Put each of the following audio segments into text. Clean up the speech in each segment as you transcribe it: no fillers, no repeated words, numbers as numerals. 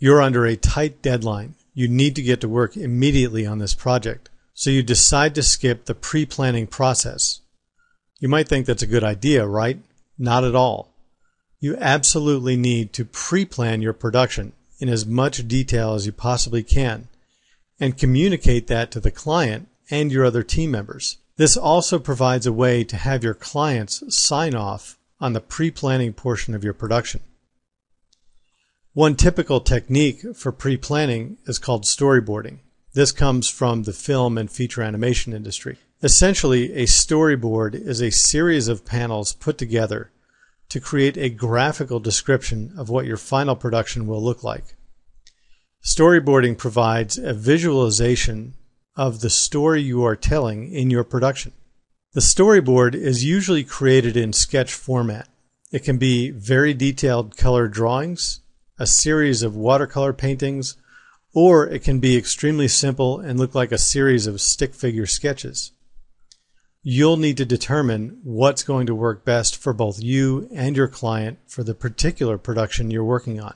You're under a tight deadline. You need to get to work immediately on this project, so you decide to skip the pre-planning process. You might think that's a good idea, right? Not at all. You absolutely need to pre-plan your production in as much detail as you possibly can and communicate that to the client and your other team members. This also provides a way to have your clients sign off on the pre-planning portion of your production. One typical technique for pre-planning is called storyboarding. This comes from the film and feature animation industry. Essentially, a storyboard is a series of panels put together to create a graphical description of what your final production will look like. Storyboarding provides a visualization of the story you are telling in your production. The storyboard is usually created in sketch format. It can be very detailed color drawings, a series of watercolor paintings, or it can be extremely simple and look like a series of stick figure sketches. You'll need to determine what's going to work best for both you and your client for the particular production you're working on.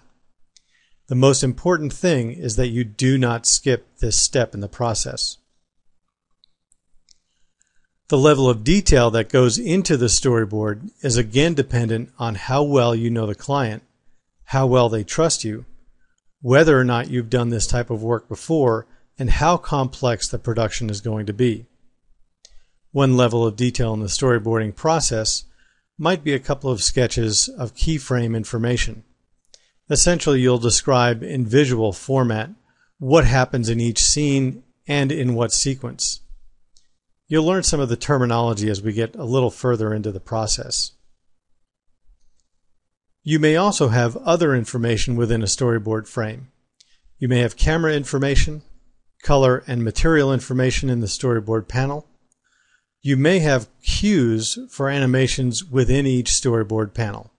The most important thing is that you do not skip this step in the process. The level of detail that goes into the storyboard is again dependent on how well you know the client, how well they trust you, whether or not you've done this type of work before, and how complex the production is going to be. One level of detail in the storyboarding process might be a couple of sketches of keyframe information. Essentially, you'll describe in visual format what happens in each scene and in what sequence. You'll learn some of the terminology as we get a little further into the process. You may also have other information within a storyboard frame. You may have camera information, color and material information in the storyboard panel. You may have cues for animations within each storyboard panel.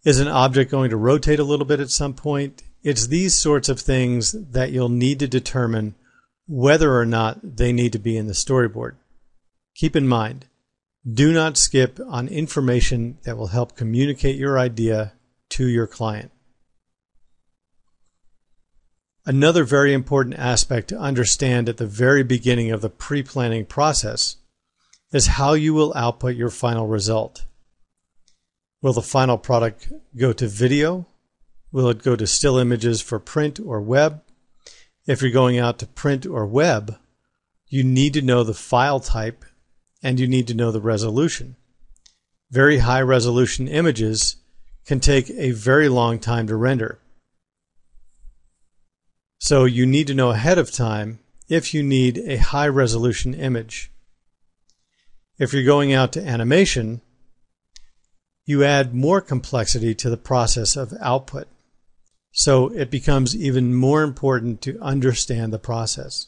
Is an object going to rotate a little bit at some point? It's these sorts of things that you'll need to determine whether or not they need to be in the storyboard. Keep in mind, do not skip on information that will help communicate your idea to your client. Another very important aspect to understand at the very beginning of the pre-planning process is how you will output your final result. Will the final product go to video? Will it go to still images for print or web? If you're going out to print or web, you need to know the file type and you need to know the resolution. Very high resolution images can take a very long time to render. So you need to know ahead of time if you need a high resolution image. If you're going out to animation, you add more complexity to the process of output. So it becomes even more important to understand the process.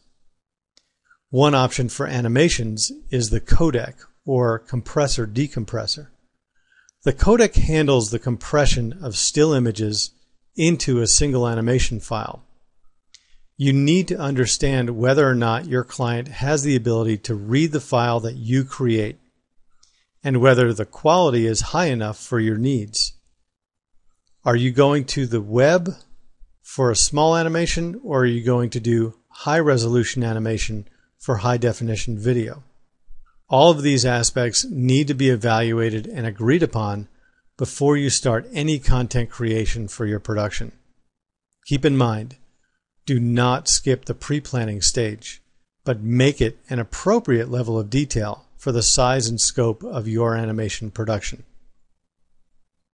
One option for animations is the codec, or compressor-decompressor. The codec handles the compression of still images into a single animation file. You need to understand whether or not your client has the ability to read the file that you create and whether the quality is high enough for your needs. Are you going to the web for a small animation, or are you going to do high resolution animation for high definition video? All of these aspects need to be evaluated and agreed upon before you start any content creation for your production. Keep in mind, do not skip the pre-planning stage, but make it an appropriate level of detail for the size and scope of your animation production.